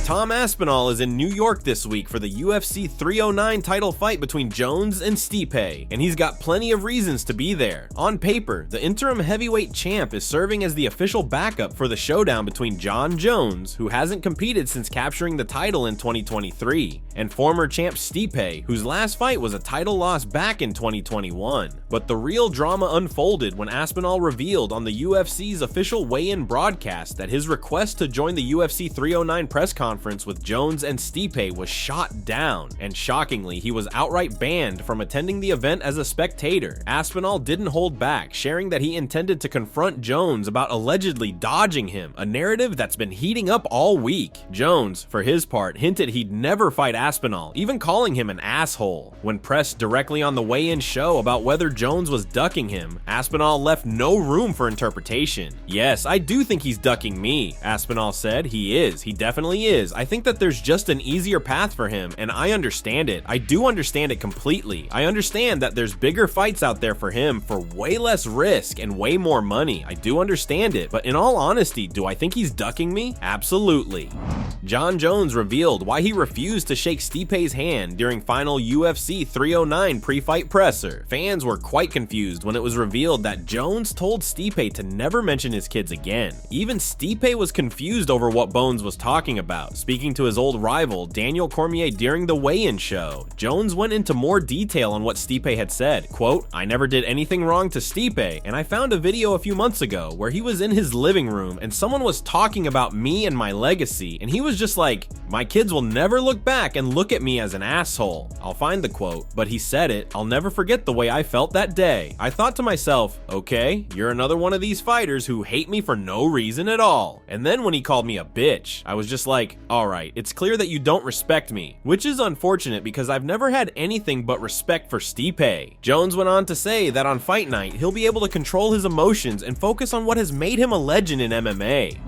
Tom Aspinall is in New York this week for the UFC 309 title fight between Jones and Stipe, and he's got plenty of reasons to be there. On paper, the interim heavyweight champ is serving as the official backup for the showdown between Jon Jones, who hasn't competed since capturing the title in 2023, and former champ Stipe, whose last fight was a title loss back in 2021. But the real drama unfolded when Aspinall revealed on the UFC's official weigh-in broadcast that his request to join the UFC 309 press conference with Jones and Stipe was shot down, and shockingly, he was outright banned from attending the event as a spectator. Aspinall didn't hold back, sharing that he intended to confront Jones about allegedly dodging him, a narrative that's been heating up all week. Jones, for his part, hinted he'd never fight Aspinall, even calling him an asshole. When pressed directly on the weigh-in show about whether Jones was ducking him, Aspinall left no room for interpretation. "Yes, I do think he's ducking me," Aspinall said. "He is. He definitely is. I think that there's just an easier path for him, and I understand it. I do understand it completely. I understand that there's bigger fights out there for him for way less risk and way more money. I do understand it, but in all honesty, do I think he's ducking me? Absolutely." Jon Jones revealed why he refused to shake Stipe's hand during final UFC 309 pre-fight presser. Fans were quite confused when it was revealed that Jones told Stipe to never mention his kids again. Even Stipe was confused over what Bones was talking about. Speaking to his old rival, Daniel Cormier, during the weigh-in show, Jones went into more detail on what Stipe had said. Quote, "I never did anything wrong to Stipe, and I found a video a few months ago where he was in his living room and someone was talking about me and my legacy, and he was just like, 'My kids will never look back and look at me as an asshole.' I'll find the quote, but he said it. I'll never forget the way I felt that day. I thought to myself, okay, you're another one of these fighters who hate me for no reason at all. And then when he called me a bitch, I was just like, alright, it's clear that you don't respect me, which is unfortunate because I've never had anything but respect for Stipe." Jones went on to say that on fight night, he'll be able to control his emotions and focus on what has made him a legend in MMA.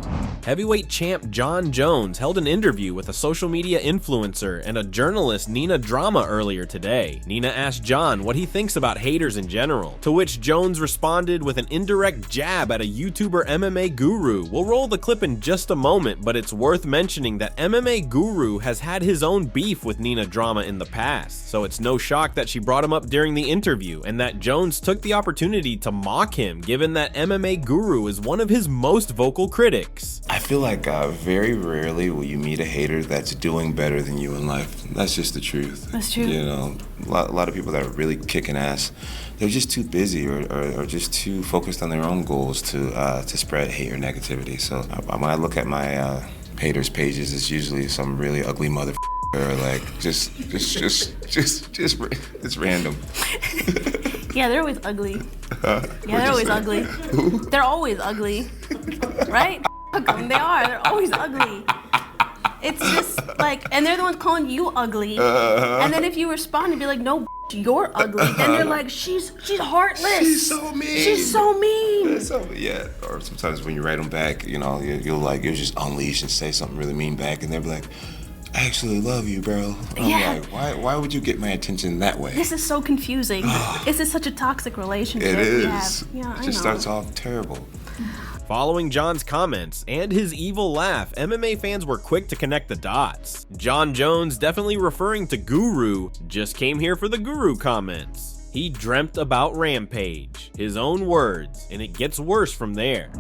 Heavyweight champ Jon Jones held an interview with a social media influencer and a journalist, Nina Drama, earlier today. Nina asked Jon what he thinks about haters in general, to which Jones responded with an indirect jab at a YouTuber MMA guru. We'll roll the clip in just a moment, but it's worth mentioning that MMA guru has had his own beef with Nina Drama in the past, so it's no shock that she brought him up during the interview and that Jones took the opportunity to mock him, given that MMA guru is one of his most vocal critics. I feel like very rarely will you meet a hater that's doing better than you in life. That's just the truth. That's true. You know, a lot of people that are really kicking ass, they're just too busy or just too focused on their own goals to spread hate or negativity. So when I look at my haters pages, it's usually some really ugly mother or like just it's random. Yeah, they're always ugly. Yeah, they're always ugly. They're always ugly, right? They are. They're always ugly. It's just like, and they're the ones calling you ugly. And then if you respond and be like, "No, you're ugly," then they're like, she's heartless. She's so mean. She's so mean. Yeah. Or sometimes when you write them back, you know, you'll just unleash and say something really mean back, and they'll be like, "I actually love you, bro." I'm like, why would you get my attention that way? This is so confusing. This is such a toxic relationship. It is. Yeah, It just starts off terrible. Following Jon's comments and his evil laugh, MMA fans were quick to connect the dots. Jon Jones, definitely referring to Guru, just came here for the Guru comments. He dreamt about Rampage, his own words, and it gets worse from there.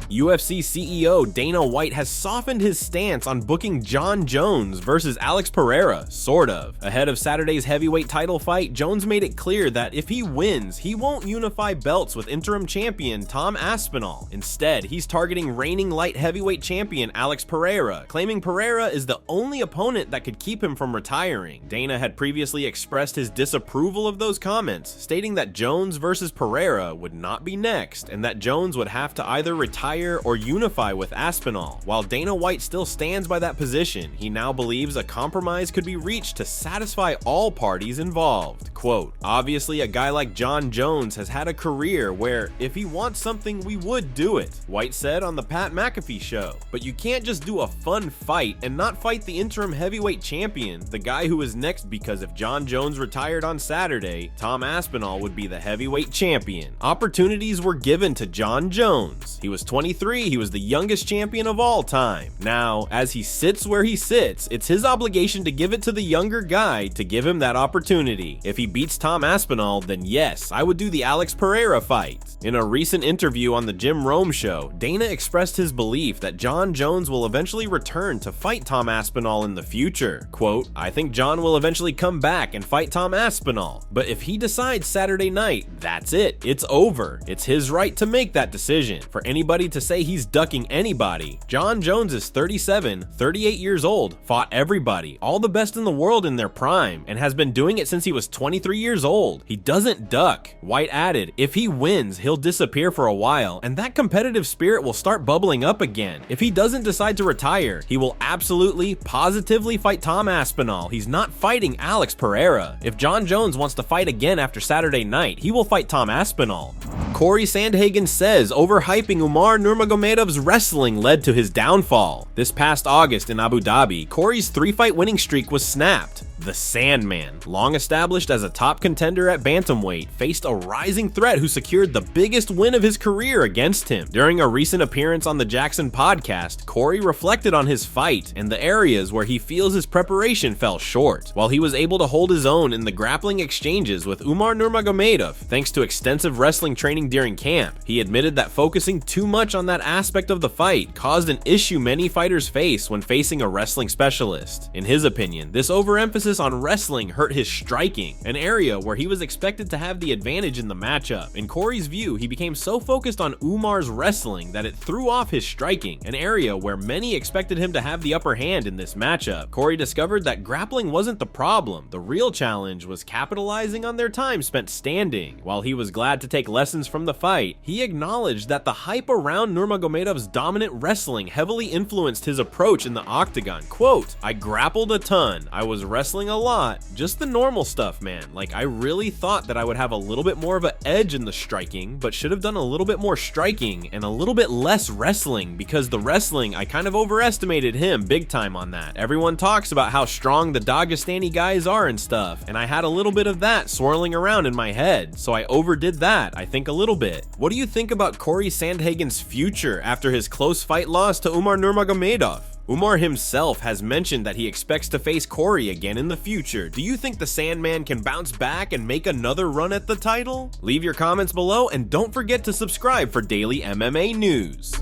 UFC CEO Dana White has softened his stance on booking Jon Jones versus Alex Pereira, sort of. Ahead of Saturday's heavyweight title fight, Jones made it clear that if he wins, he won't unify belts with interim champion Tom Aspinall. Instead, he's targeting reigning light heavyweight champion Alex Pereira, claiming Pereira is the only opponent that could keep him from retiring. Dana had previously expressed his disapproval of those comments, stating that Jones versus Pereira would not be next, and that Jones would have to either retire or unify with Aspinall. While Dana White still stands by that position, he now believes a compromise could be reached to satisfy all parties involved. Quote, "Obviously, a guy like Jon Jones has had a career where if he wants something, we would do it," White said on the Pat McAfee show. "But you can't just do a fun fight and not fight the interim heavyweight champion, the guy who is next, because if Jon Jones retired on Saturday, Tom Aspinall would be the heavyweight champion. Opportunities were given to Jon Jones. He was 23, he was the youngest champion of all time. Now, as he sits where he sits, it's his obligation to give it to the younger guy to give him that opportunity. If he beats Tom Aspinall, then yes, I would do the Alex Pereira fight. In a recent interview on the Jim Rome show, Dana expressed his belief that Jon Jones will eventually return to fight Tom Aspinall in the future. Quote, "I think Jon will eventually come back and fight Tom Aspinall, but if he decides Saturday night, that's it. It's over. It's his right to make that decision. For anybody to say he's ducking anybody, Jon Jones is 37, 38 years old, fought everybody, all the best in the world in their prime, and has been doing it since he was 23 years old. He doesn't duck." White added, "If he wins, he'll disappear for a while, and that competitive spirit will start bubbling up again. If he doesn't decide to retire, he will absolutely, positively fight Tom Aspinall. He's not fighting Alex Pereira. If Jon Jones wants to fight again after Saturday night, he will fight Tom Aspinall." Cory Sandhagen says overhyping Umar Nurmagomedov's wrestling led to his downfall. This past August in Abu Dhabi, Cory's 3-fight winning streak was snapped. The Sandman, long established as a top contender at bantamweight, faced a rising threat who secured the biggest win of his career against him. During a recent appearance on the Jackson podcast, Cory reflected on his fight and the areas where he feels his preparation fell short. While he was able to hold his own in the grappling exchanges with Umar Nurmagomedov, thanks to extensive wrestling training during camp, he admitted that focusing too much on that aspect of the fight caused an issue many fighters face when facing a wrestling specialist. In his opinion, this overemphasis on wrestling hurt his striking, an area where he was expected to have the advantage in the matchup. In Cory's view, he became so focused on Umar's wrestling that it threw off his striking, an area where many expected him to have the upper hand in this matchup. Cory discovered that grappling wasn't the problem. The real challenge was capitalizing on their time spent standing. While he was glad to take lessons from the fight, he acknowledged that the hype around Nurmagomedov's dominant wrestling heavily influenced his approach in the octagon. Quote, "I grappled a ton. I was wrestling a lot. Just the normal stuff, man. Like, I really thought that I would have a little bit more of an edge in the striking, but should have done a little bit more striking and a little bit less wrestling, because the wrestling, I kind of overestimated him big time on that. Everyone talks about how strong the Dagestani guys are and stuff, and I had a little bit of that swirling around in my head, so I overdid that, I think, a little bit." What do you think about Cory Sandhagen's future after his close fight loss to Umar Nurmagomedov? Umar himself has mentioned that he expects to face Cory again in the future. Do you think the Sandman can bounce back and make another run at the title? Leave your comments below and don't forget to subscribe for daily MMA news.